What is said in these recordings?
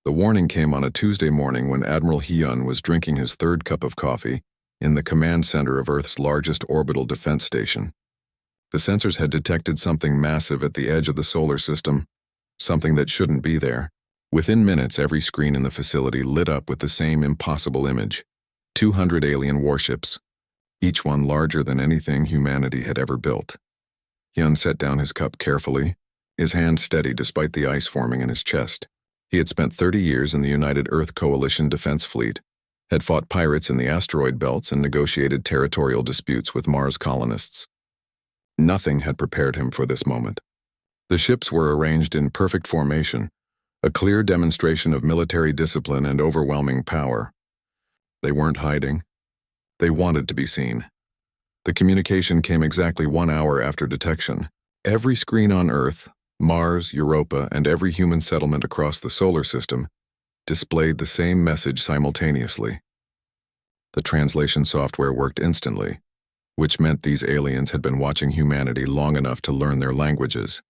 The warning came on a Tuesday morning when Admiral Hyun was drinking his third cup of coffee in the command center of Earth's largest orbital defense station. The sensors had detected something massive at the edge of the solar system, something that shouldn't be there. Within minutes, every screen in the facility lit up with the same impossible image: 200 alien warships, each one larger than anything humanity had ever built. Hyun set down his cup carefully, his hand steady despite the ice forming in his chest. He had spent 30 years in the United Earth Coalition Defense Fleet, had fought pirates in the asteroid belts and negotiated territorial disputes with Mars colonists. Nothing had prepared him for this moment. The ships were arranged in perfect formation, a clear demonstration of military discipline and overwhelming power. They weren't hiding. They wanted to be seen. The communication came exactly 1 hour after detection. Every screen on Earth, Mars, Europa, and every human settlement across the solar system displayed the same message simultaneously. The translation software worked instantly, which meant these aliens had been watching humanity long enough to learn their languages.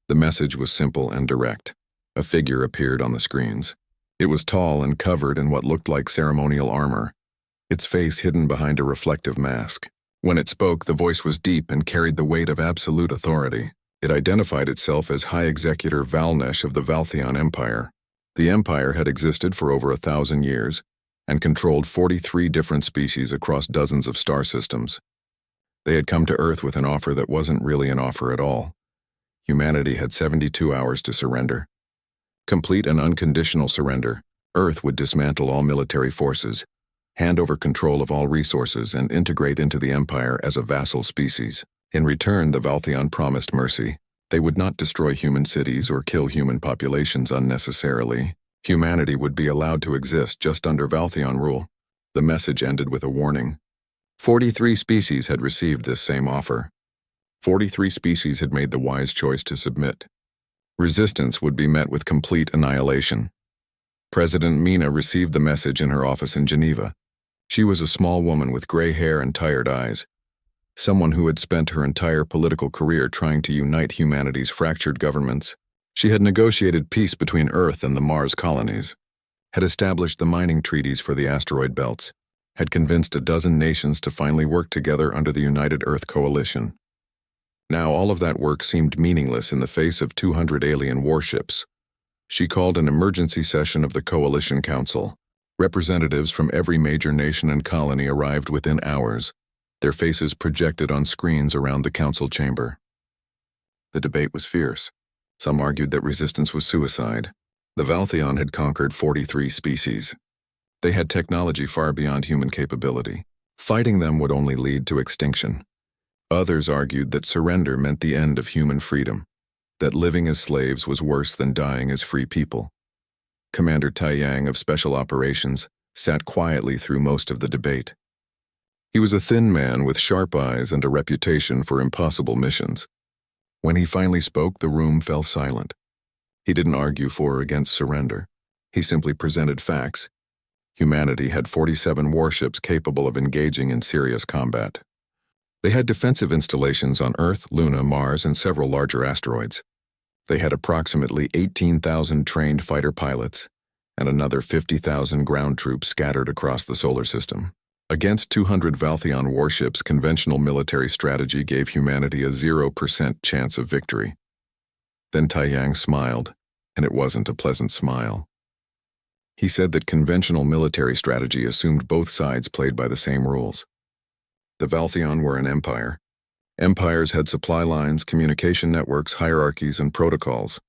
The message was simple and direct. A figure appeared on the screens. It was tall and covered in what looked like ceremonial armor, its face hidden behind a reflective mask. When it spoke, the voice was deep and carried the weight of absolute authority. It identified itself as High Executor Valnesh of the Valtheon Empire. The empire had existed for over 1,000 years and controlled 43 different species across dozens of star systems. They had come to Earth with an offer that wasn't really an offer at all. Humanity had 72 hours to surrender. Complete and unconditional surrender. Earth would dismantle all military forces, hand over control of all resources, and integrate into the empire as a vassal species. In return, the Valtheon promised mercy. They would not destroy human cities or kill human populations unnecessarily. Humanity would be allowed to exist just under Valtheon rule. The message ended with a warning. 43 species had received this same offer. 43 species had made the wise choice to submit. Resistance would be met with complete annihilation. President Mina received the message in her office in Geneva. She was a small woman with gray hair and tired eyes. Someone who had spent her entire political career trying to unite humanity's fractured governments. She had negotiated peace between Earth and the Mars colonies, had established the mining treaties for the asteroid belts, had convinced a dozen nations to finally work together under the United Earth Coalition. Now all of that work seemed meaningless in the face of 200 alien warships. She called an emergency session of the Coalition Council. Representatives from every major nation and colony arrived within hours, their faces projected on screens around the council chamber. The debate was fierce. Some argued that resistance was suicide. The Valtheon had conquered 43 species. They had technology far beyond human capability. Fighting them would only lead to extinction. Others argued that surrender meant the end of human freedom, that living as slaves was worse than dying as free people. Commander Taiyang of Special Operations sat quietly through most of the debate. He was a thin man with sharp eyes and a reputation for impossible missions. When he finally spoke, the room fell silent. He didn't argue for or against surrender. He simply presented facts. Humanity had 47 warships capable of engaging in serious combat. They had defensive installations on Earth, Luna, Mars, and several larger asteroids. They had approximately 18,000 trained fighter pilots and another 50,000 ground troops scattered across the solar system. Against 200 Valtheon warships, conventional military strategy gave humanity a 0% chance of victory. Then Taiyang smiled, and it wasn't a pleasant smile. He said that conventional military strategy assumed both sides played by the same rules. The Valtheon were an empire. Empires had supply lines, communication networks, hierarchies, and protocols.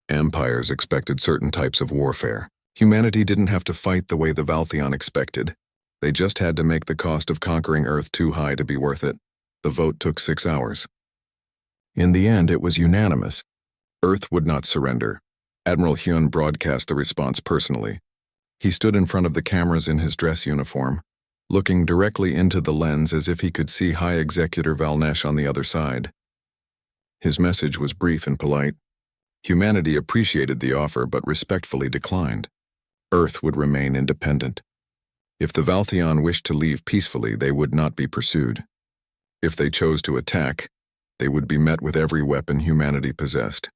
Empires expected certain types of warfare. Humanity didn't have to fight the way the Valtheon expected. They just had to make the cost of conquering Earth too high to be worth it. The vote took 6 hours. In the end, it was unanimous. Earth would not surrender. Admiral Hyun broadcast the response personally. He stood in front of the cameras in his dress uniform, looking directly into the lens as if he could see High Executor Valnesh on the other side. His message was brief and polite. Humanity appreciated the offer but respectfully declined. Earth would remain independent. If the Valtheon wished to leave peacefully, they would not be pursued. If they chose to attack, they would be met with every weapon humanity possessed.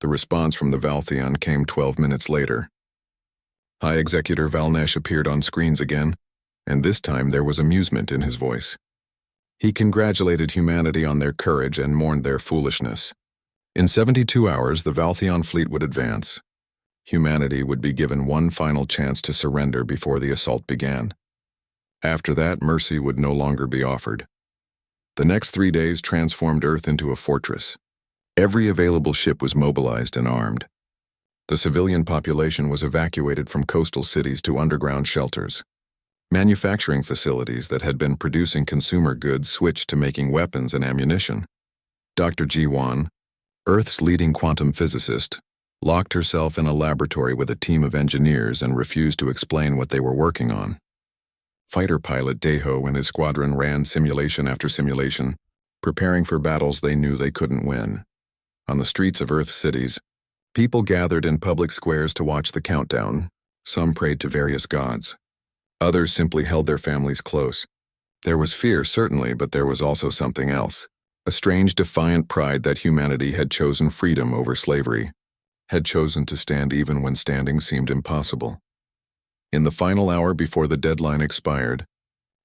The response from the Valtheon came 12 minutes later. High Executor Valnesh appeared on screens again, and this time there was amusement in his voice. He congratulated humanity on their courage and mourned their foolishness. In 72 hours, the Valtheon fleet would advance. Humanity would be given one final chance to surrender before the assault began. After that, mercy would no longer be offered. The next 3 days transformed Earth into a fortress. Every available ship was mobilized and armed. The civilian population was evacuated from coastal cities to underground shelters. Manufacturing facilities that had been producing consumer goods switched to making weapons and ammunition. Dr. G1, Earth's leading quantum physicist, locked herself in a laboratory with a team of engineers and refused to explain what they were working on. Fighter pilot Deho and his squadron ran simulation after simulation, preparing for battles they knew they couldn't win. On the streets of Earth's cities, people gathered in public squares to watch the countdown. Some prayed to various gods. Others simply held their families close. There was fear, certainly, but there was also something else. A strange, defiant pride that humanity had chosen freedom over slavery, had chosen to stand even when standing seemed impossible. In the final hour before the deadline expired,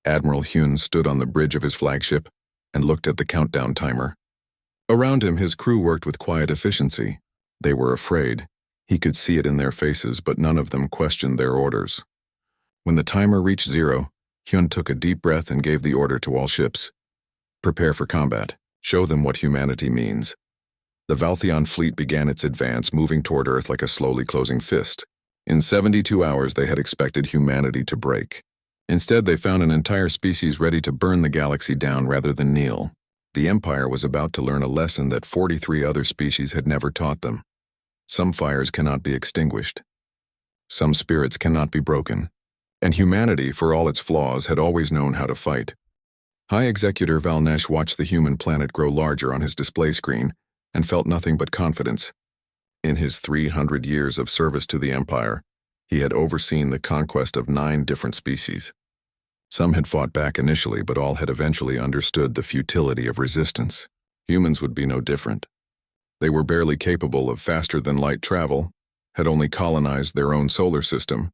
Admiral Hyun stood on the bridge of his flagship and looked at the countdown timer. Around him, his crew worked with quiet efficiency. They were afraid. He could see it in their faces, but none of them questioned their orders. When the timer reached 0, Hyun took a deep breath and gave the order to all ships. Prepare for combat. Show them what humanity means. The Valtheon fleet began its advance, moving toward Earth like a slowly closing fist. In 72 hours, they had expected humanity to break. Instead, they found an entire species ready to burn the galaxy down rather than kneel. The Empire was about to learn a lesson that 43 other species had never taught them. Some fires cannot be extinguished. Some spirits cannot be broken. And humanity, for all its flaws, had always known how to fight. High Executor Valnesh watched the human planet grow larger on his display screen and felt nothing but confidence. In his 300 years of service to the Empire, he had overseen the conquest of 9 different species. Some had fought back initially, but all had eventually understood the futility of resistance. Humans would be no different. They were barely capable of faster-than-light travel, had only colonized their own solar system,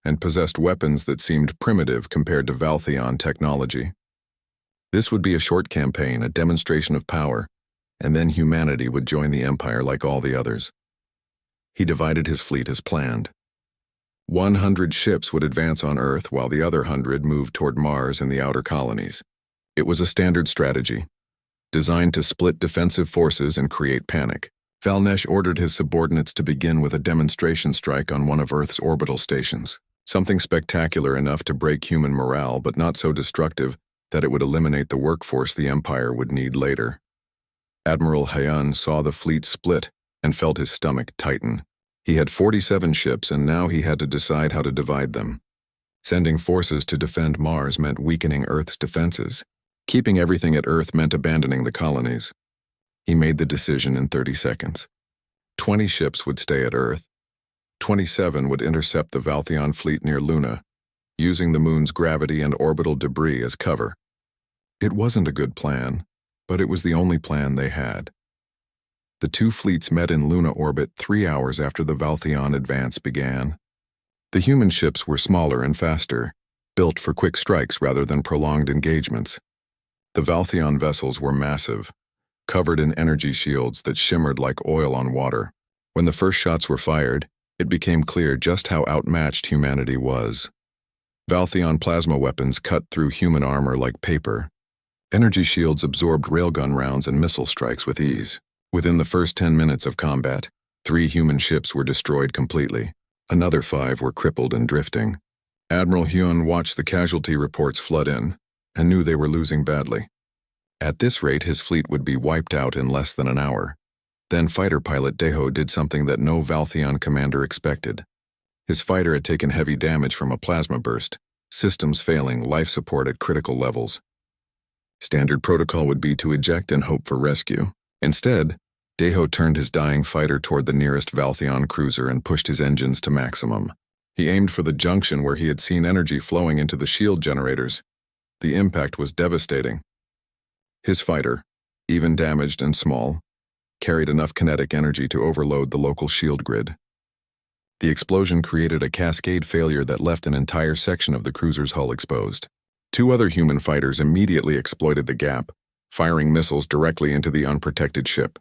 and possessed weapons that seemed primitive compared to Valtheon technology. This would be a short campaign, a demonstration of power, and then humanity would join the Empire like all the others. He divided his fleet as planned. 100 ships would advance on Earth while the other 100 moved toward Mars and the outer colonies. It was a standard strategy, designed to split defensive forces and create panic. Valnesh ordered his subordinates to begin with a demonstration strike on one of Earth's orbital stations. Something spectacular enough to break human morale, but not so destructive that it would eliminate the workforce the Empire would need later. Admiral Hyun saw the fleet split and felt his stomach tighten. He had 47 ships, and now he had to decide how to divide them. Sending forces to defend Mars meant weakening Earth's defenses. Keeping everything at Earth meant abandoning the colonies. He made the decision in 30 seconds. 20 ships would stay at Earth. 27 would intercept the Valtheon fleet near Luna, using the moon's gravity and orbital debris as cover. It wasn't a good plan, but it was the only plan they had. The 2 fleets met in Luna orbit 3 hours after the Valtheon advance began. The human ships were smaller and faster, built for quick strikes rather than prolonged engagements. The Valtheon vessels were massive, covered in energy shields that shimmered like oil on water. When the first shots were fired, it became clear just how outmatched humanity was. Valtheon plasma weapons cut through human armor like paper. Energy shields absorbed railgun rounds and missile strikes with ease. Within the first 10 minutes of combat, 3 human ships were destroyed completely. Another 5 were crippled and drifting. Admiral Hyun watched the casualty reports flood in and knew they were losing badly. At this rate, his fleet would be wiped out in less than an hour. Then fighter pilot Deho did something that no Valtheon commander expected. His fighter had taken heavy damage from a plasma burst, systems failing, life support at critical levels. Standard protocol would be to eject and hope for rescue. Instead, Deho turned his dying fighter toward the nearest Valtheon cruiser and pushed his engines to maximum. He aimed for the junction where he had seen energy flowing into the shield generators. The impact was devastating. His fighter, even damaged and small, carried enough kinetic energy to overload the local shield grid. The explosion created a cascade failure that left an entire section of the cruiser's hull exposed. Two other human fighters immediately exploited the gap, firing missiles directly into the unprotected ship.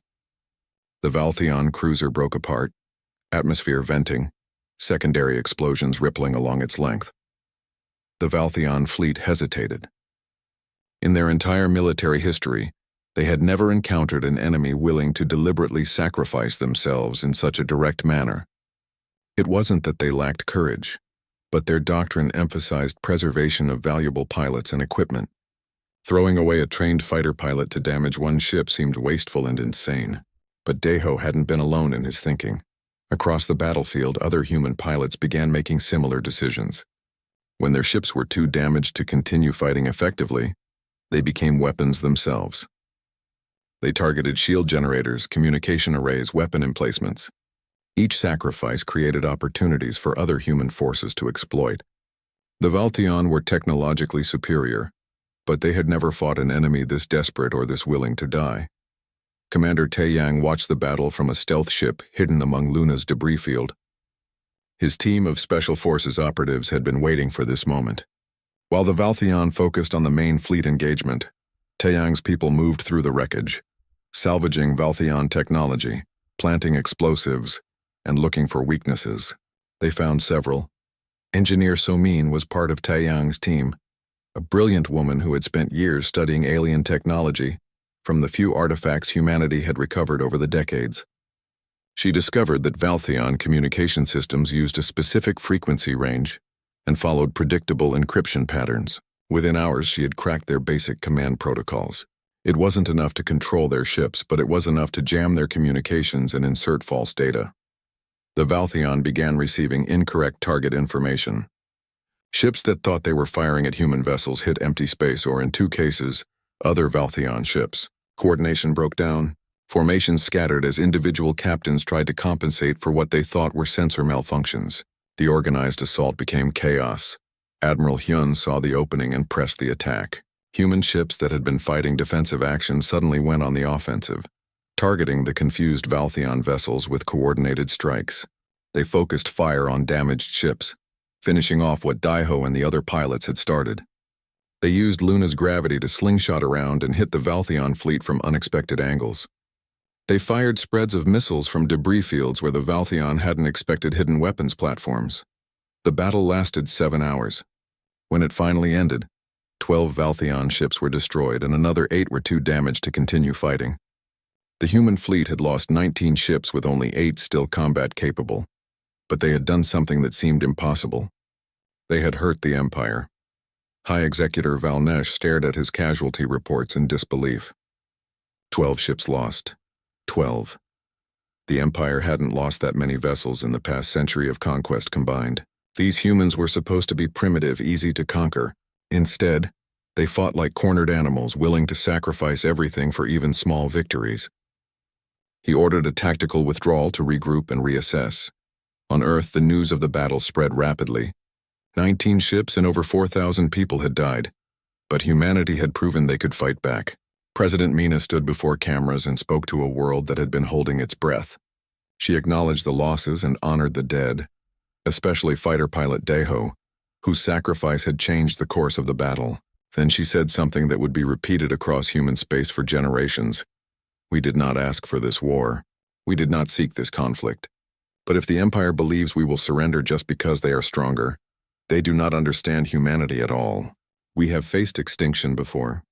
The Valtheon cruiser broke apart, atmosphere venting, secondary explosions rippling along its length. The Valtheon fleet hesitated. In their entire military history, they had never encountered an enemy willing to deliberately sacrifice themselves in such a direct manner. It wasn't that they lacked courage, but their doctrine emphasized preservation of valuable pilots and equipment. Throwing away a trained fighter pilot to damage one ship seemed wasteful and insane. But Daiho hadn't been alone in his thinking. Across the battlefield, other human pilots began making similar decisions. When their ships were too damaged to continue fighting effectively, they became weapons themselves. They targeted shield generators, communication arrays, weapon emplacements. Each sacrifice created opportunities for other human forces to exploit. The Valtheon were technologically superior, but they had never fought an enemy this desperate or this willing to die. Commander Taeyang watched the battle from a stealth ship hidden among Luna's debris field. His team of Special Forces operatives had been waiting for this moment. While the Valtheon focused on the main fleet engagement, Taeyang's people moved through the wreckage, salvaging Valtheon technology, planting explosives, and looking for weaknesses. They found several. Engineer Somin was part of Taeyang's team, a brilliant woman who had spent years studying alien technology from the few artifacts humanity had recovered over the decades. She discovered that Valtheon communication systems used a specific frequency range and followed predictable encryption patterns. Within hours, she had cracked their basic command protocols. It wasn't enough to control their ships, but it was enough to jam their communications and insert false data. The Valtheon began receiving incorrect target information. Ships that thought they were firing at human vessels hit empty space or, in two cases, other Valtheon ships. Coordination broke down. Formations scattered as individual captains tried to compensate for what they thought were sensor malfunctions. The organized assault became chaos. Admiral Hyun saw the opening and pressed the attack. Human ships that had been fighting defensive action suddenly went on the offensive, targeting the confused Valtheon vessels with coordinated strikes. They focused fire on damaged ships, finishing off what Daiho and the other pilots had started. They used Luna's gravity to slingshot around and hit the Valtheon fleet from unexpected angles. They fired spreads of missiles from debris fields where the Valtheon hadn't expected hidden weapons platforms. The battle lasted 7 hours. When it finally ended, 12 Valtheon ships were destroyed and another 8 were too damaged to continue fighting. The human fleet had lost 19 ships with only 8 still combat capable. But they had done something that seemed impossible. They had hurt the Empire. High Executor Valnesh stared at his casualty reports in disbelief. 12 ships lost. 12. The Empire hadn't lost that many vessels in the past century of conquest combined. These humans were supposed to be primitive, easy to conquer. Instead, they fought like cornered animals, willing to sacrifice everything for even small victories. He ordered a tactical withdrawal to regroup and reassess. On Earth, the news of the battle spread rapidly. 19 ships and over 4,000 people had died, but humanity had proven they could fight back. President Mina stood before cameras and spoke to a world that had been holding its breath. She acknowledged the losses and honored the dead, especially fighter pilot Daiho, whose sacrifice had changed the course of the battle. Then she said something that would be repeated across human space for generations. We did not ask for this war. We did not seek this conflict. But if the Empire believes we will surrender just because they are stronger, they do not understand humanity at all. We have faced extinction before.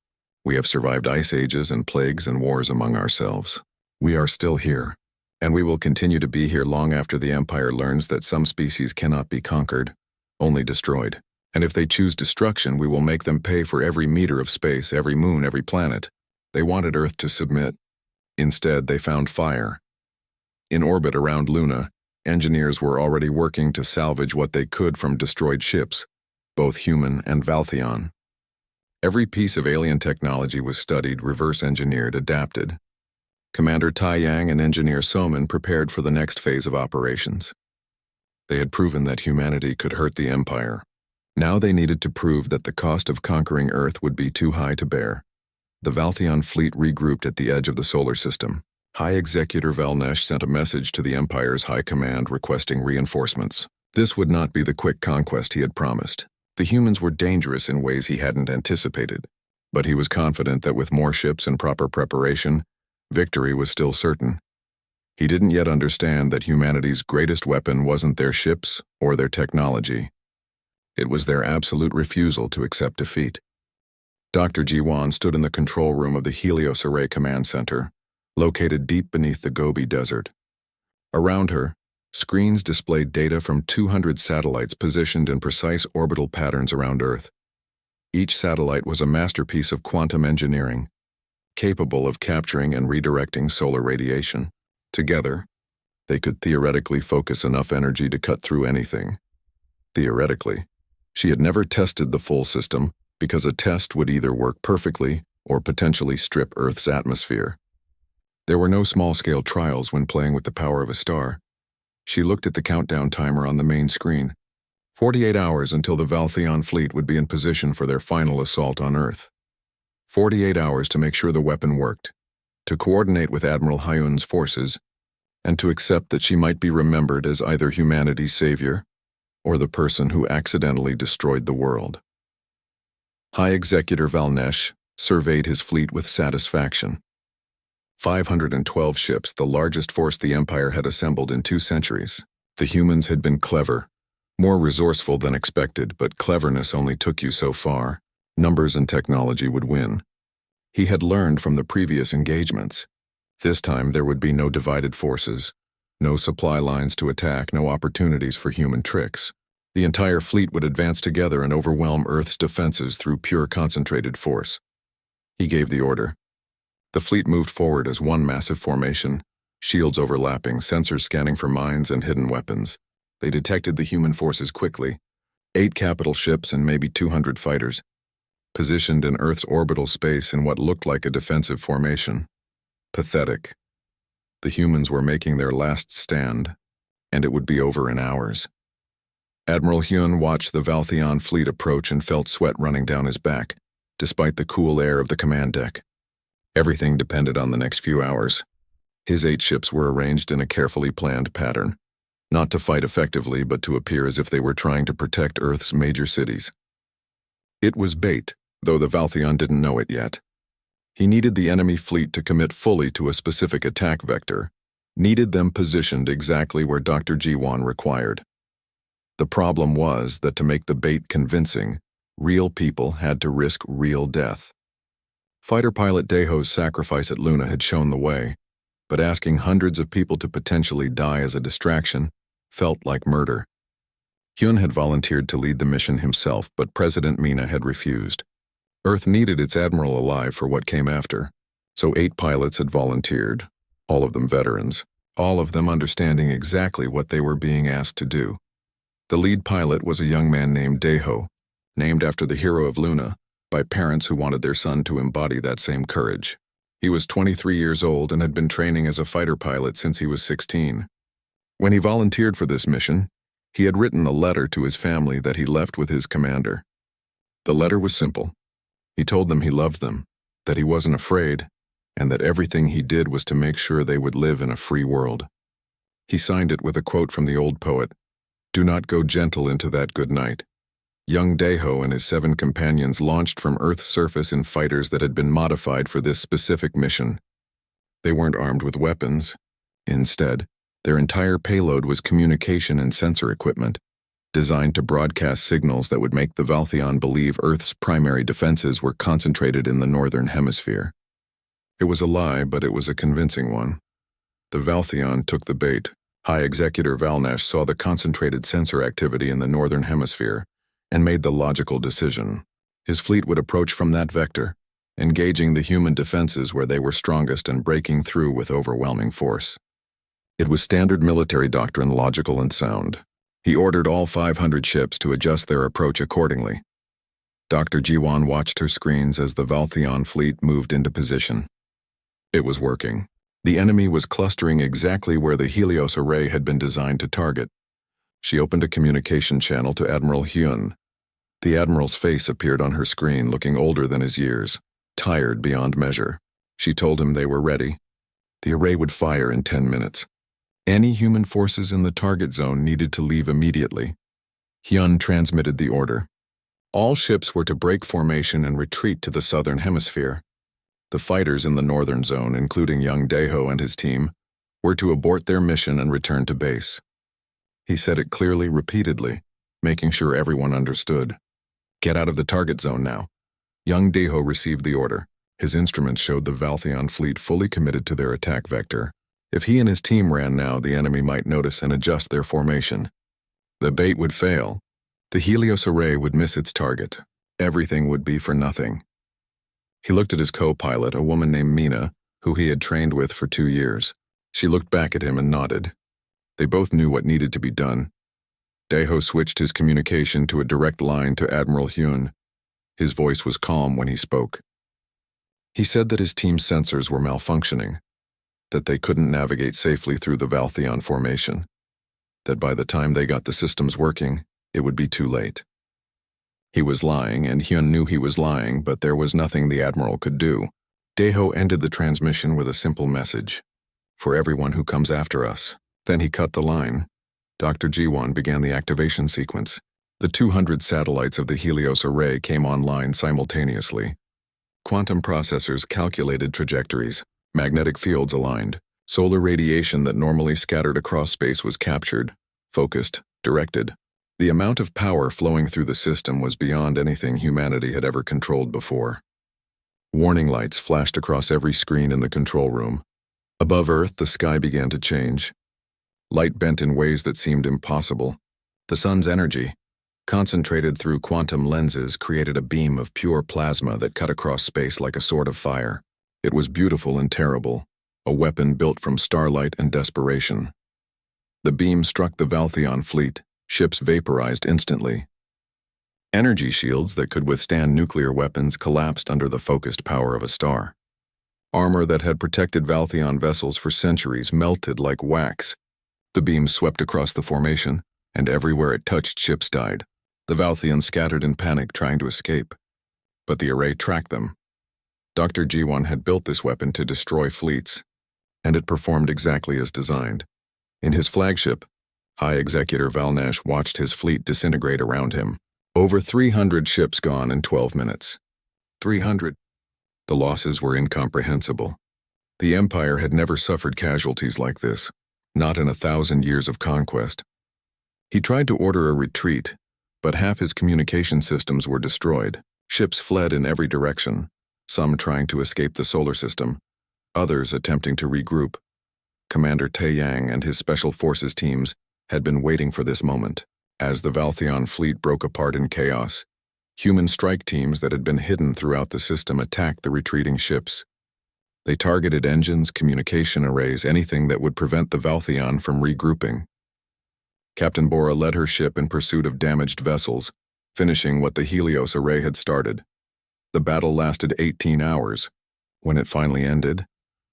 We have survived ice ages and plagues and wars among ourselves. We are still here, and we will continue to be here long after the Empire learns that some species cannot be conquered, only destroyed. And if they choose destruction, we will make them pay for every meter of space, every moon, every planet. They wanted Earth to submit. Instead, they found fire. In orbit around Luna, engineers were already working to salvage what they could from destroyed ships, both human and Valtheon. Every piece of alien technology was studied, reverse-engineered, adapted. Commander Taeyang and Engineer Somin prepared for the next phase of operations. They had proven that humanity could hurt the Empire. Now they needed to prove that the cost of conquering Earth would be too high to bear. The Valtheon fleet regrouped at the edge of the solar system. High Executor Valnesh sent a message to the Empire's High Command requesting reinforcements. This would not be the quick conquest he had promised. The humans were dangerous in ways he hadn't anticipated, but he was confident that with more ships and proper preparation, victory was still certain. He didn't yet understand that humanity's greatest weapon wasn't their ships or their technology. It was their absolute refusal to accept defeat. Dr. Jiwan stood in the control room of the Helios Array Command Center, located deep beneath the Gobi Desert. Around her, screens displayed data from 200 satellites positioned in precise orbital patterns around Earth. Each satellite was a masterpiece of quantum engineering, capable of capturing and redirecting solar radiation. Together, they could theoretically focus enough energy to cut through anything. Theoretically, she had never tested the full system because a test would either work perfectly or potentially strip Earth's atmosphere. There were no small-scale trials when playing with the power of a star. She looked at the countdown timer on the main screen. 48 hours until the Valtheon fleet would be in position for their final assault on Earth. 48 hours to make sure the weapon worked, to coordinate with Admiral Hyun's forces, and to accept that she might be remembered as either humanity's savior or the person who accidentally destroyed the world. High Executor Valnesh surveyed his fleet with satisfaction. 512 ships, the largest force the Empire had assembled in 2 centuries. The humans had been clever, more resourceful than expected, but cleverness only took you so far. Numbers and technology would win. He had learned from the previous engagements. This time there would be no divided forces, no supply lines to attack, no opportunities for human tricks. The entire fleet would advance together and overwhelm Earth's defenses through pure concentrated force. He gave the order. The fleet moved forward as one massive formation, shields overlapping, sensors scanning for mines and hidden weapons. They detected the human forces quickly. 8 capital ships and maybe 200 fighters, positioned in Earth's orbital space in what looked like a defensive formation. Pathetic. The humans were making their last stand, and it would be over in hours. Admiral Hyun watched the Valtheon fleet approach and felt sweat running down his back, despite the cool air of the command deck. Everything depended on the next few hours. His 8 ships were arranged in a carefully planned pattern, not to fight effectively but to appear as if they were trying to protect Earth's major cities. It was bait, though the Valtheon didn't know it yet. He needed the enemy fleet to commit fully to a specific attack vector, needed them positioned exactly where Dr. Jiwan required. The problem was that to make the bait convincing, real people had to risk real death. Fighter pilot Daeho's sacrifice at Luna had shown the way, but asking hundreds of people to potentially die as a distraction felt like murder. Hyun had volunteered to lead the mission himself, but President Mina had refused. Earth needed its admiral alive for what came after, so 8 pilots had volunteered, all of them veterans, all of them understanding exactly what they were being asked to do. The lead pilot was a young man named Daeho, named after the hero of Luna, by parents who wanted their son to embody that same courage. He was 23 years old and had been training as a fighter pilot since he was 16. When he volunteered for this mission, he had written a letter to his family that he left with his commander. The letter was simple. He told them he loved them, that he wasn't afraid, and that everything he did was to make sure they would live in a free world. He signed it with a quote from the old poet, "Do not go gentle into that good night." Young Daeho and his 7 companions launched from Earth's surface in fighters that had been modified for this specific mission. They weren't armed with weapons. Instead, their entire payload was communication and sensor equipment, designed to broadcast signals that would make the Valtheon believe Earth's primary defenses were concentrated in the northern hemisphere. It was a lie, but it was a convincing one. The Valtheon took the bait. High Executor Valnesh saw the concentrated sensor activity in the northern hemisphere and made the logical decision. His fleet would approach from that vector, engaging the human defenses where they were strongest and breaking through with overwhelming force. It was standard military doctrine, logical and sound. He ordered all 500 ships to adjust their approach accordingly. Dr. Jiwan watched her screens as the Valtheon fleet moved into position. It was working. The enemy was clustering exactly where the Helios array had been designed to target. She opened a communication channel to Admiral Hyun. The Admiral's face appeared on her screen, looking older than his years, tired beyond measure. She told him they were ready. The array would fire in 10 minutes. Any human forces in the target zone needed to leave immediately. Hyun transmitted the order. All ships were to break formation and retreat to the southern hemisphere. The fighters in the northern zone, including young Daeho and his team, were to abort their mission and return to base. He said it clearly, repeatedly, making sure everyone understood. Get out of the target zone now. Young Daeho received the order. His instruments showed the Valtheon fleet fully committed to their attack vector. If he and his team ran now, the enemy might notice and adjust their formation. The bait would fail. The Helios array would miss its target. Everything would be for nothing. He looked at his co-pilot, a woman named Mina, who he had trained with for 2 years. She looked back at him and nodded. They both knew what needed to be done. Daeho switched his communication to a direct line to Admiral Hyun. His voice was calm when he spoke. He said that his team's sensors were malfunctioning, that they couldn't navigate safely through the Valtheon formation, that by the time they got the systems working, it would be too late. He was lying, and Hyun knew he was lying, but there was nothing the Admiral could do. Daeho ended the transmission with a simple message. For everyone who comes after us. Then he cut the line. Dr. Jiwon began the activation sequence. The 200 satellites of the Helios array came online simultaneously. Quantum processors calculated trajectories. Magnetic fields aligned. Solar radiation that normally scattered across space was captured, focused, directed. The amount of power flowing through the system was beyond anything humanity had ever controlled before. Warning lights flashed across every screen in the control room. Above Earth, the sky began to change. Light bent in ways that seemed impossible. The sun's energy, concentrated through quantum lenses, created a beam of pure plasma that cut across space like a sword of fire. It was beautiful and terrible, a weapon built from starlight and desperation. The beam struck the Valtheon fleet. Ships vaporized instantly. Energy shields that could withstand nuclear weapons collapsed under the focused power of a star. Armor that had protected Valtheon vessels for centuries melted like wax. The beam swept across the formation, and everywhere it touched, ships died. The Valtheons scattered in panic, trying to escape. But the array tracked them. Dr. Jiwon had built this weapon to destroy fleets, and it performed exactly as designed. In his flagship, High Executor Valnesh watched his fleet disintegrate around him. Over 300 ships gone in 12 minutes. 300. The losses were incomprehensible. The Empire had never suffered casualties like this, not in 1,000 years of conquest. He tried to order a retreat, but half his communication systems were destroyed. Ships fled in every direction, some trying to escape the solar system, others attempting to regroup. Commander Taeyang and his Special Forces teams had been waiting for this moment. As the Valtheon fleet broke apart in chaos, human strike teams that had been hidden throughout the system attacked the retreating ships. They targeted engines, communication arrays, anything that would prevent the Valtheon from regrouping. Captain Bora led her ship in pursuit of damaged vessels, finishing what the Helios array had started. The battle lasted 18 hours. When it finally ended,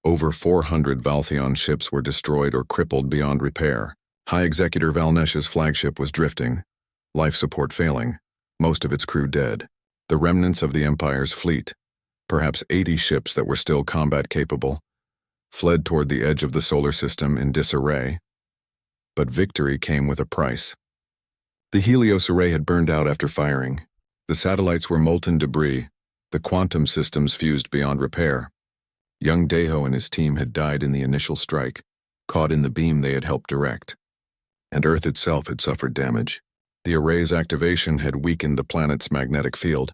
over 400 Valtheon ships were destroyed or crippled beyond repair. High Executor Valnesh's flagship was drifting, life support failing, most of its crew dead. The remnants of the Empire's fleet, perhaps 80 ships that were still combat capable, fled toward the edge of the solar system in disarray. But victory came with a price. The Helios array had burned out after firing. The satellites were molten debris, the quantum systems fused beyond repair. Young Daeho and his team had died in the initial strike, caught in the beam they had helped direct. And Earth itself had suffered damage. The array's activation had weakened the planet's magnetic field,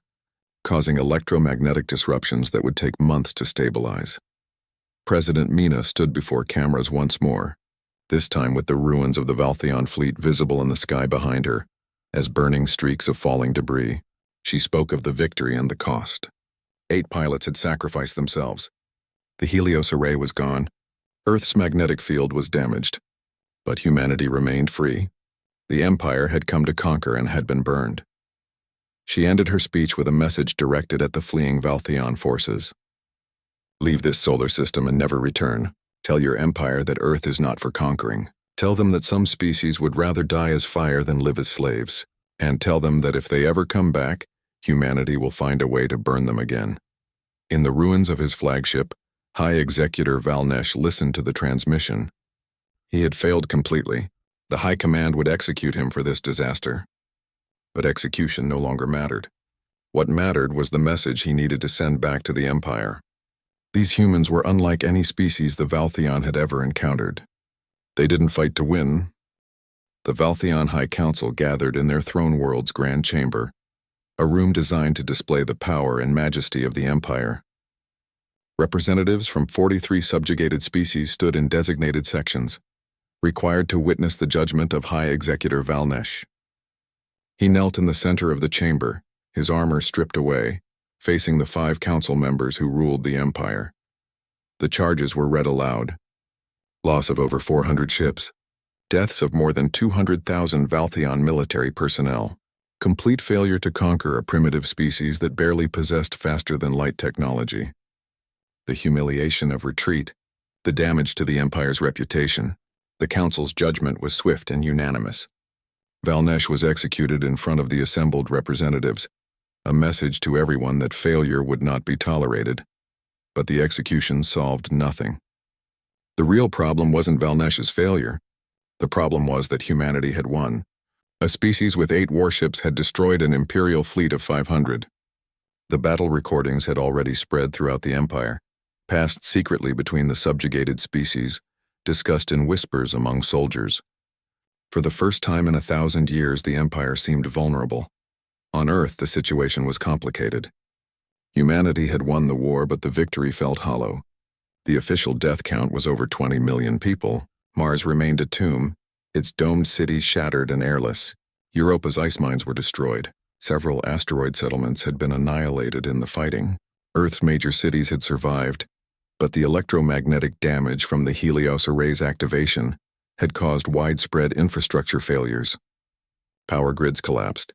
causing electromagnetic disruptions that would take months to stabilize. President Mina stood before cameras once more, this time with the ruins of the Valtheon fleet visible in the sky behind her, as burning streaks of falling debris. She spoke of the victory and the cost. 8 pilots had sacrificed themselves. The Helios array was gone. Earth's magnetic field was damaged. But humanity remained free. The Empire had come to conquer and had been burned. She ended her speech with a message directed at the fleeing Valtheon forces. Leave this solar system and never return. Tell your Empire that Earth is not for conquering. Tell them that some species would rather die as fire than live as slaves. And tell them that if they ever come back, humanity will find a way to burn them again. In the ruins of his flagship, High Executor Valnesh listened to the transmission. He had failed completely. The High Command would execute him for this disaster. But execution no longer mattered. What mattered was the message he needed to send back to the Empire. These humans were unlike any species the Valtheon had ever encountered. They didn't fight to win. The Valtheon High Council gathered in their throne world's grand chamber, a room designed to display the power and majesty of the Empire. Representatives from 43 subjugated species stood in designated sections, required to witness the judgment of High Executor Valnesh. He knelt in the center of the chamber, his armor stripped away, facing the 5 council members who ruled the Empire. The charges were read aloud. Loss of over 400 ships, deaths of more than 200,000 Valtheon military personnel, complete failure to conquer a primitive species that barely possessed faster-than-light technology. The humiliation of retreat, the damage to the Empire's reputation. The Council's judgment was swift and unanimous. Valnesh was executed in front of the assembled representatives, a message to everyone that failure would not be tolerated. But the execution solved nothing. The real problem wasn't Valnesh's failure. The problem was that humanity had won. A species with 8 warships had destroyed an Imperial fleet of 500. The battle recordings had already spread throughout the Empire, passed secretly between the subjugated species, discussed in whispers among soldiers. For the first time in 1,000 years, the Empire seemed vulnerable. On Earth, the situation was complicated. Humanity had won the war, but the victory felt hollow. The official death count was over 20 million people. Mars remained a tomb, its domed cities shattered and airless. Europa's ice mines were destroyed. Several asteroid settlements had been annihilated in the fighting. Earth's major cities had survived, but the electromagnetic damage from the Helios array's activation had caused widespread infrastructure failures. Power grids collapsed.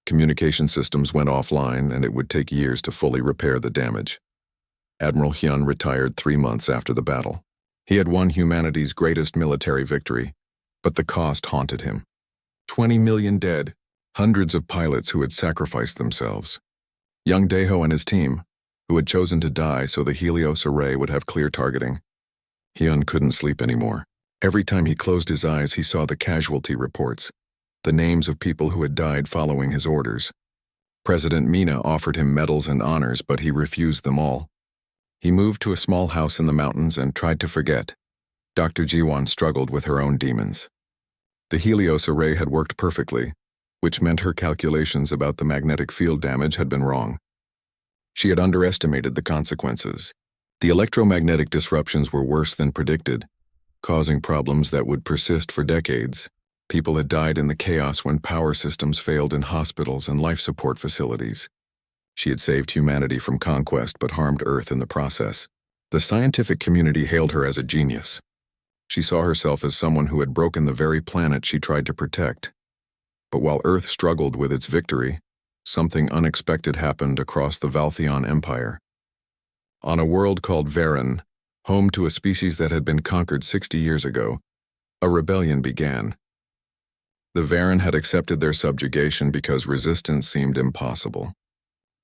Communication systems went offline, and it would take years to fully repair the damage. Admiral Hyun retired 3 months after the battle. He had won humanity's greatest military victory, but the cost haunted him. 20 million dead, hundreds of pilots who had sacrificed themselves. Young Daeho and his team, who had chosen to die so the Helios array would have clear targeting. Hyun couldn't sleep anymore. Every time he closed his eyes, he saw the casualty reports, the names of people who had died following his orders. President Mina offered him medals and honors, but he refused them all. He moved to a small house in the mountains and tried to forget. Dr. Jiwon struggled with her own demons. The Helios array had worked perfectly, which meant her calculations about the magnetic field damage had been wrong. She had underestimated the consequences. The electromagnetic disruptions were worse than predicted, causing problems that would persist for decades. People had died in the chaos when power systems failed in hospitals and life support facilities. She had saved humanity from conquest but harmed Earth in the process. The scientific community hailed her as a genius. She saw herself as someone who had broken the very planet she tried to protect. But while Earth struggled with its victory, something unexpected happened across the Valtheon Empire. On a world called Varen, home to a species that had been conquered 60 years ago, a rebellion began. The Varen had accepted their subjugation because resistance seemed impossible.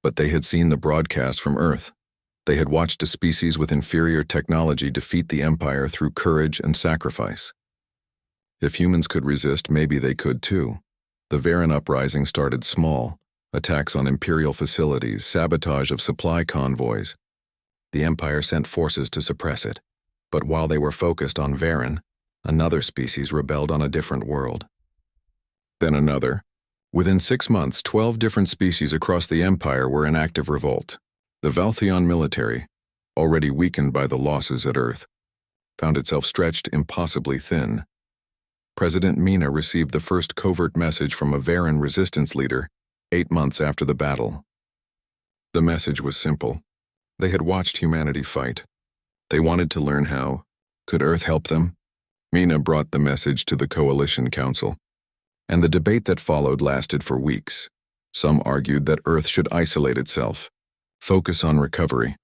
But they had seen the broadcast from Earth. They had watched a species with inferior technology defeat the Empire through courage and sacrifice. If humans could resist, maybe they could too. The Varen uprising started small, attacks on Imperial facilities, sabotage of supply convoys. The Empire sent forces to suppress it. But while they were focused on Varen, another species rebelled on a different world. Then another. Within 6 months, 12 different species across the Empire were in active revolt. The Valtheon military, already weakened by the losses at Earth, found itself stretched impossibly thin. President Mina received the first covert message from a Varen resistance leader 8 months after the battle. The message was simple. They had watched humanity fight. They wanted to learn how. Could Earth help them? Mina brought the message to the Coalition Council, and the debate that followed lasted for weeks. Some argued that Earth should isolate itself, focus on recovery,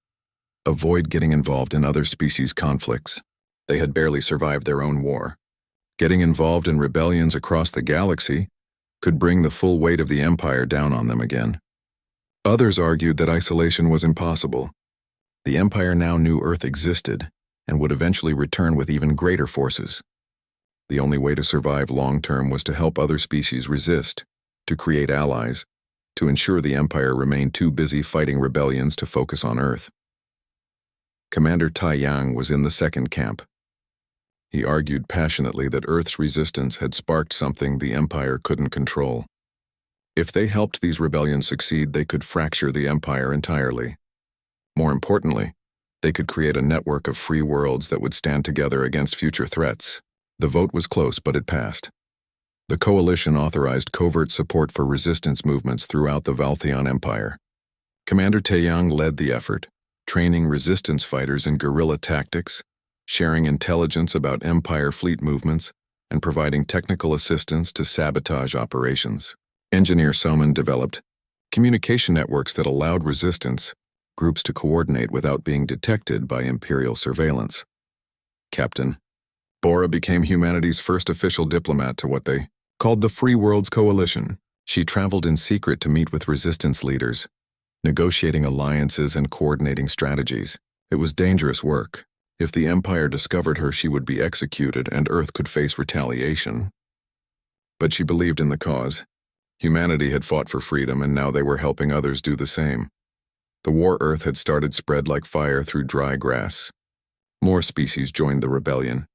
avoid getting involved in other species' conflicts. They had barely survived their own war. Getting involved in rebellions across the galaxy could bring the full weight of the Empire down on them again. Others argued that isolation was impossible. The Empire now knew Earth existed and would eventually return with even greater forces. The only way to survive long-term was to help other species resist, to create allies, to ensure the Empire remained too busy fighting rebellions to focus on Earth. Commander Tai Yang was in the second camp. He argued passionately that Earth's resistance had sparked something the Empire couldn't control. If they helped these rebellions succeed, they could fracture the Empire entirely. More importantly, they could create a network of free worlds that would stand together against future threats. The vote was close, but it passed. The coalition authorized covert support for resistance movements throughout the Valtheon Empire. Commander Taeyang led the effort, training resistance fighters in guerrilla tactics, sharing intelligence about Empire fleet movements, and providing technical assistance to sabotage operations. Engineer Soman developed communication networks that allowed resistance groups to coordinate without being detected by Imperial surveillance. Captain Bora became humanity's first official diplomat to what they called the Free Worlds Coalition. She traveled in secret to meet with resistance leaders, negotiating alliances and coordinating strategies. It was dangerous work. If the Empire discovered her, she would be executed and Earth could face retaliation. But she believed in the cause. Humanity had fought for freedom, and now they were helping others do the same. The war Earth had started spread like fire through dry grass. More species joined the rebellion.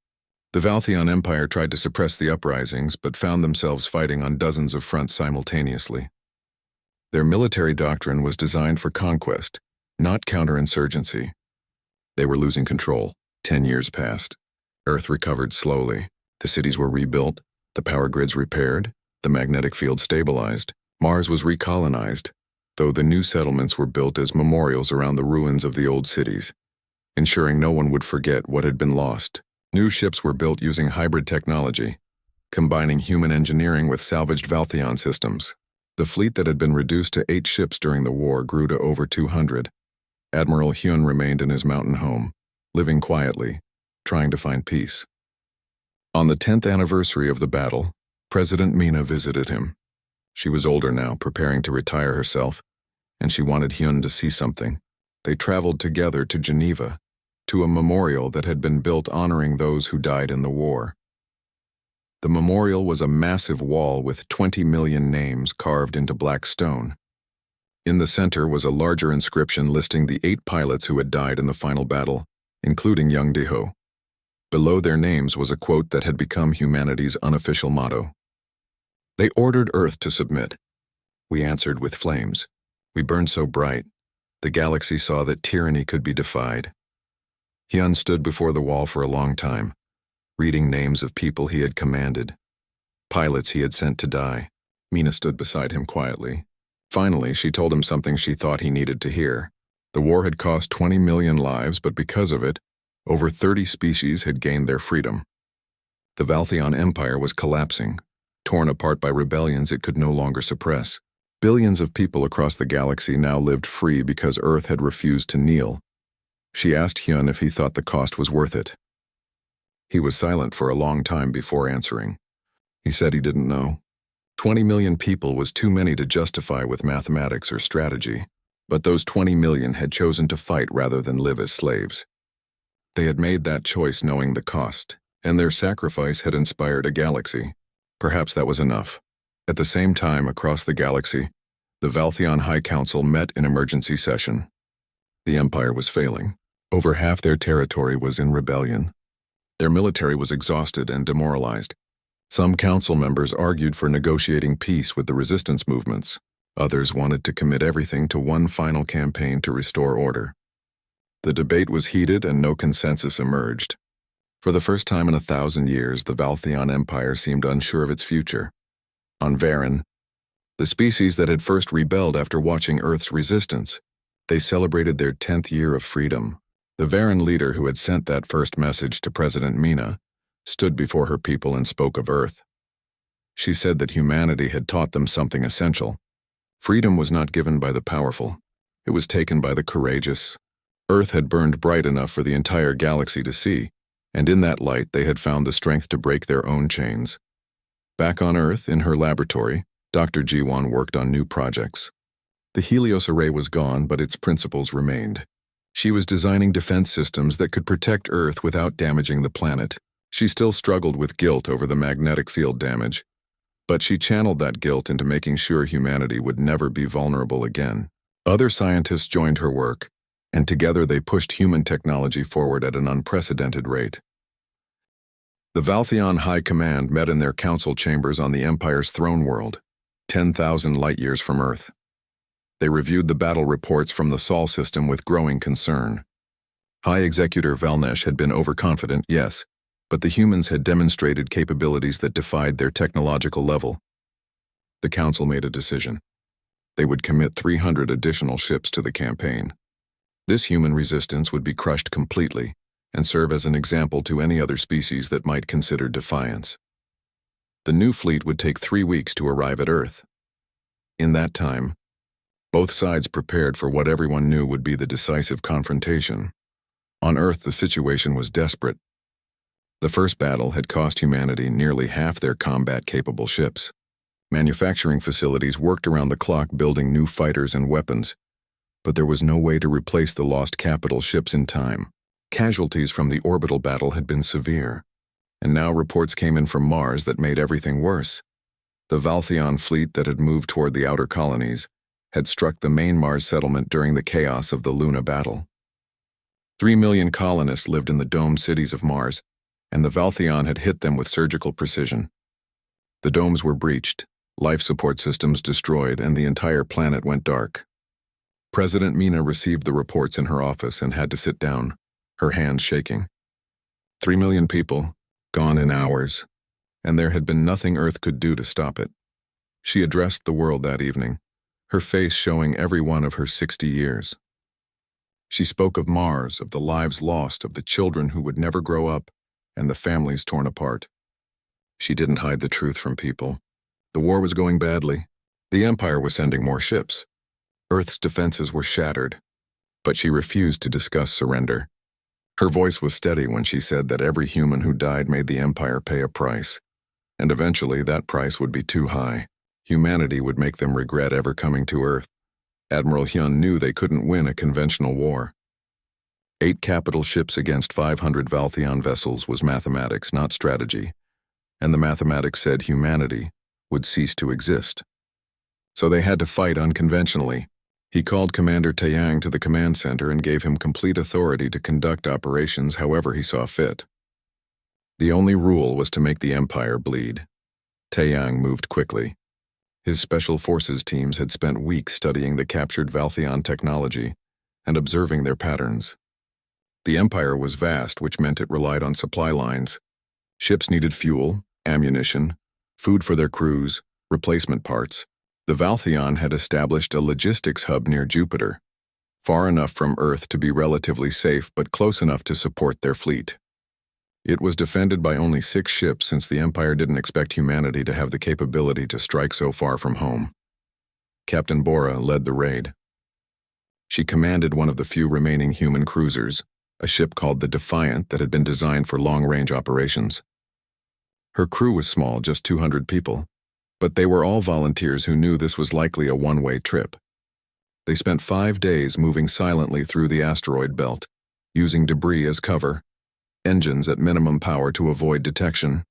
The Valtheon Empire tried to suppress the uprisings, but found themselves fighting on dozens of fronts simultaneously. Their military doctrine was designed for conquest, not counterinsurgency. They were losing control. 10 years passed. Earth recovered slowly. The cities were rebuilt, the power grids repaired, the magnetic field stabilized. Mars was recolonized, though the new settlements were built as memorials around the ruins of the old cities, ensuring no one would forget what had been lost. New ships were built using hybrid technology, combining human engineering with salvaged Valtheon systems. The fleet that had been reduced to 8 ships during the war grew to over 200. Admiral Hyun remained in his mountain home, living quietly, trying to find peace. On the 10th anniversary of the battle, President Mina visited him. She was older now, preparing to retire herself, and she wanted Hyun to see something. They traveled together to Geneva, to a memorial that had been built honoring those who died in the war. The memorial was a massive wall with 20 million names carved into black stone. In the center was a larger inscription listing the 8 pilots who had died in the final battle, including Young Dae-ho. Below their names was a quote that had become humanity's unofficial motto. They ordered Earth to submit. We answered with flames. We burned so bright, the galaxy saw that tyranny could be defied. Hyun stood before the wall for a long time, reading names of people he had commanded, pilots he had sent to die. Mina stood beside him quietly. Finally, she told him something she thought he needed to hear. The war had cost 20 million lives, but because of it, over 30 species had gained their freedom. The Valtheon Empire was collapsing, torn apart by rebellions it could no longer suppress. Billions of people across the galaxy now lived free because Earth had refused to kneel. She asked Hyun if he thought the cost was worth it. He was silent for a long time before answering. He said he didn't know. 20 million people was too many to justify with mathematics or strategy, but those 20 million had chosen to fight rather than live as slaves. They had made that choice knowing the cost, and their sacrifice had inspired a galaxy. Perhaps that was enough. At the same time, across the galaxy, the Valtheon High Council met in emergency session. The Empire was failing. Over half their territory was in rebellion. Their military was exhausted and demoralized. Some council members argued for negotiating peace with the resistance movements. Others wanted to commit everything to one final campaign to restore order. The debate was heated and no consensus emerged. For the first time in 1,000 years, the Valtheon Empire seemed unsure of its future. On Varen, the species that had first rebelled after watching Earth's resistance, they celebrated their 10th year of freedom. The Varen leader who had sent that first message to President Mina stood before her people and spoke of Earth. She said that humanity had taught them something essential. Freedom was not given by the powerful. It was taken by the courageous. Earth had burned bright enough for the entire galaxy to see, and in that light they had found the strength to break their own chains. Back on Earth, in her laboratory, Dr. Jiwon worked on new projects. The Helios array was gone, but its principles remained. She was designing defense systems that could protect Earth without damaging the planet. She still struggled with guilt over the magnetic field damage, but she channeled that guilt into making sure humanity would never be vulnerable again. Other scientists joined her work, and together they pushed human technology forward at an unprecedented rate. The Valtheon High Command met in their council chambers on the Empire's throne world, 10,000 light-years from Earth. They reviewed the battle reports from the Sol system with growing concern. High Executor Valnesh had been overconfident, yes, but the humans had demonstrated capabilities that defied their technological level. The Council made a decision. They would commit 300 additional ships to the campaign. This human resistance would be crushed completely and serve as an example to any other species that might consider defiance. The new fleet would take 3 weeks to arrive at Earth. In that time, both sides prepared for what everyone knew would be the decisive confrontation. On Earth, the situation was desperate. The first battle had cost humanity nearly half their combat-capable ships. Manufacturing facilities worked around the clock building new fighters and weapons, but there was no way to replace the lost capital ships in time. Casualties from the orbital battle had been severe, and now reports came in from Mars that made everything worse. The Valtheon fleet that had moved toward the outer colonies had struck the main Mars settlement during the chaos of the Luna battle. 3 million colonists lived in the domed cities of Mars, and the Valtheon had hit them with surgical precision. The domes were breached, life support systems destroyed, and the entire planet went dark. President Mina received the reports in her office and had to sit down, her hands shaking. 3 million people, gone in hours, and there had been nothing Earth could do to stop it. She addressed the world that evening, her face showing every one of her 60 years. She spoke of Mars, of the lives lost, of the children who would never grow up, and the families torn apart. She didn't hide the truth from people. The war was going badly. The Empire was sending more ships. Earth's defenses were shattered, but she refused to discuss surrender. Her voice was steady when she said that every human who died made the Empire pay a price, and eventually that price would be too high. Humanity would make them regret ever coming to Earth. Admiral Hyun knew they couldn't win a conventional war. 8 capital ships against 500 Valtheon vessels was mathematics, not strategy, and the mathematics said humanity would cease to exist. So they had to fight unconventionally. He called Commander Taeyang to the command center and gave him complete authority to conduct operations however he saw fit. The only rule was to make the Empire bleed. Taeyang moved quickly. His special forces teams had spent weeks studying the captured Valtheon technology and observing their patterns. The Empire was vast, which meant it relied on supply lines. Ships needed fuel, ammunition, food for their crews, replacement parts. The Valtheon had established a logistics hub near Jupiter, far enough from Earth to be relatively safe but close enough to support their fleet. It was defended by only 6 ships since the Empire didn't expect humanity to have the capability to strike so far from home. Captain Bora led the raid. She commanded one of the few remaining human cruisers, a ship called the Defiant that had been designed for long-range operations. Her crew was small, just 200 people, but they were all volunteers who knew this was likely a one-way trip. They spent 5 days moving silently through the asteroid belt, using debris as cover, engines at minimum power to avoid detection.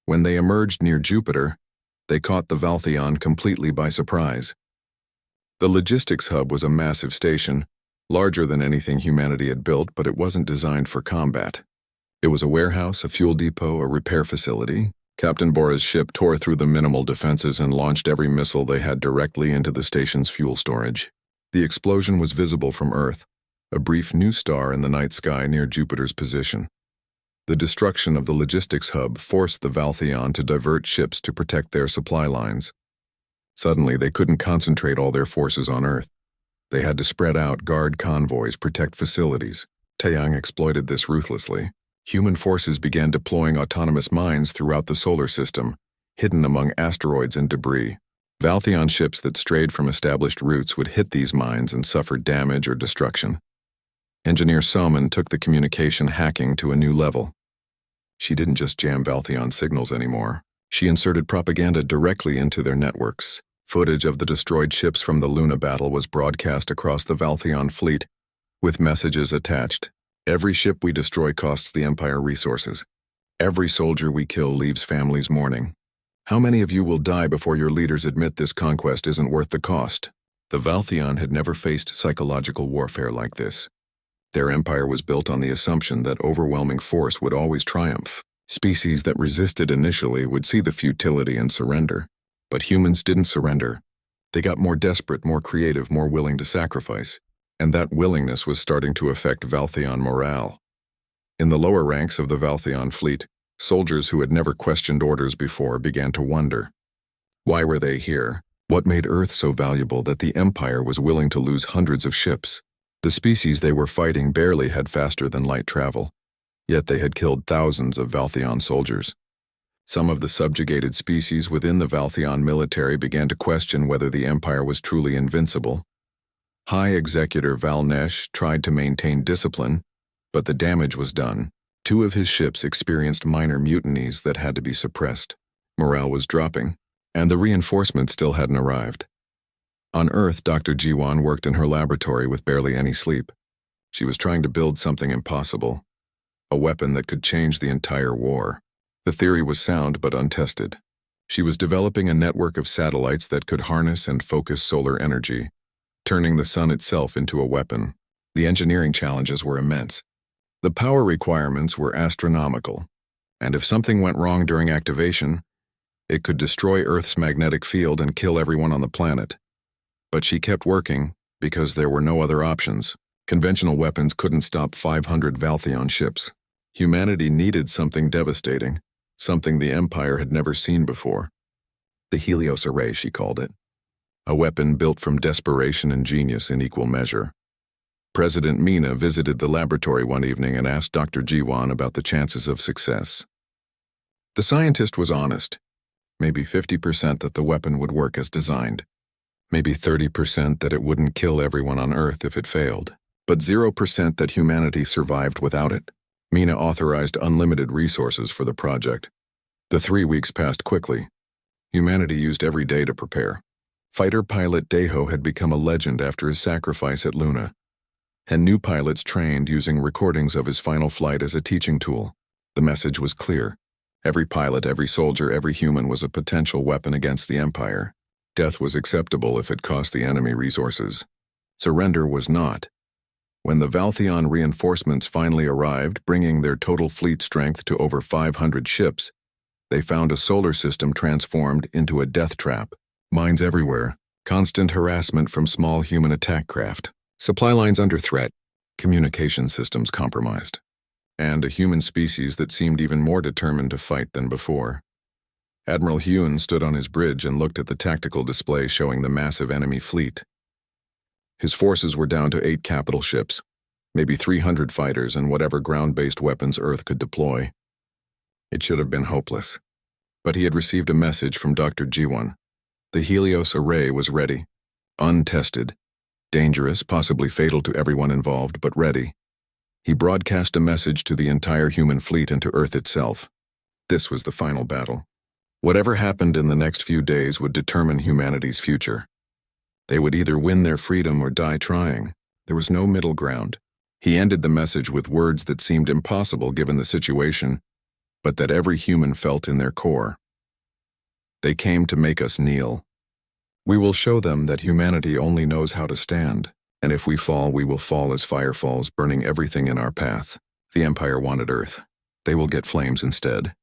When they emerged near Jupiter, they caught the Valtheon completely by surprise. The logistics hub was a massive station, larger than anything humanity had built, but it wasn't designed for combat. It was a warehouse, a fuel depot, a repair facility. Captain Bora's ship tore through the minimal defenses and launched every missile they had directly into the station's fuel storage. The explosion was visible from Earth, a brief new star in the night sky near Jupiter's position. The destruction of the logistics hub forced the Valtheon to divert ships to protect their supply lines. Suddenly, they couldn't concentrate all their forces on Earth. They had to spread out, guard convoys, protect facilities. Taeyang exploited this ruthlessly. Human forces began deploying autonomous mines throughout the solar system, hidden among asteroids and debris. Valtheon ships that strayed from established routes would hit these mines and suffer damage or destruction. Engineer Salman took the communication hacking to a new level. She didn't just jam Valtheon signals anymore. She inserted propaganda directly into their networks. Footage of the destroyed ships from the Luna battle was broadcast across the Valtheon fleet, with messages attached. Every ship we destroy costs the Empire resources. Every soldier we kill leaves families mourning. How many of you will die before your leaders admit this conquest isn't worth the cost? The Valtheon had never faced psychological warfare like this. Their empire was built on the assumption that overwhelming force would always triumph. Species that resisted initially would see the futility and surrender. But humans didn't surrender. They got more desperate, more creative, more willing to sacrifice. And that willingness was starting to affect Valtheon morale. In the lower ranks of the Valtheon fleet, soldiers who had never questioned orders before began to wonder. Why were they here? What made Earth so valuable that the Empire was willing to lose hundreds of ships? The species they were fighting barely had faster than light travel, yet they had killed thousands of Valtheon soldiers. Some of the subjugated species within the Valtheon military began to question whether the Empire was truly invincible. High Executor Val Nesh tried to maintain discipline, but the damage was done. 2 of his ships experienced minor mutinies that had to be suppressed. Morale was dropping, and the reinforcements still hadn't arrived. On Earth, Dr. Jiwan worked in her laboratory with barely any sleep. She was trying to build something impossible, a weapon that could change the entire war. The theory was sound but untested. She was developing a network of satellites that could harness and focus solar energy, turning the sun itself into a weapon. The engineering challenges were immense. The power requirements were astronomical, and if something went wrong during activation, it could destroy Earth's magnetic field and kill everyone on the planet. But she kept working because there were no other options. Conventional weapons couldn't stop 500 Valtheon ships. Humanity needed something devastating, something the Empire had never seen before. The Helios Array, she called it. A weapon built from desperation and genius in equal measure. President Mina visited the laboratory one evening and asked Dr. Jiwan about the chances of success. The scientist was honest. Maybe 50% that the weapon would work as designed. Maybe 30% that it wouldn't kill everyone on Earth if it failed. But 0% that humanity survived without it. Mina authorized unlimited resources for the project. The 3 weeks passed quickly. Humanity used every day to prepare. Fighter pilot Deho had become a legend after his sacrifice at Luna, and new pilots trained using recordings of his final flight as a teaching tool. The message was clear. Every pilot, every soldier, every human was a potential weapon against the Empire. Death was acceptable if it cost the enemy resources. Surrender was not. When the Valtheon reinforcements finally arrived, bringing their total fleet strength to over 500 ships, they found a solar system transformed into a death trap. Mines everywhere, constant harassment from small human attack craft, supply lines under threat, communication systems compromised, and a human species that seemed even more determined to fight than before. Admiral Hyun stood on his bridge and looked at the tactical display showing the massive enemy fleet. His forces were down to 8 capital ships, maybe 300 fighters and whatever ground-based weapons Earth could deploy. It should have been hopeless. But he had received a message from Dr. Jiwan. The Helios Array was ready, untested, dangerous, possibly fatal to everyone involved, but ready. He broadcast a message to the entire human fleet and to Earth itself. This was the final battle. Whatever happened in the next few days would determine humanity's future. They would either win their freedom or die trying. There was no middle ground. He ended the message with words that seemed impossible given the situation, but that every human felt in their core. They came to make us kneel. We will show them that humanity only knows how to stand, and if we fall, we will fall as fire falls, burning everything in our path. The Empire wanted Earth. They will get flames instead.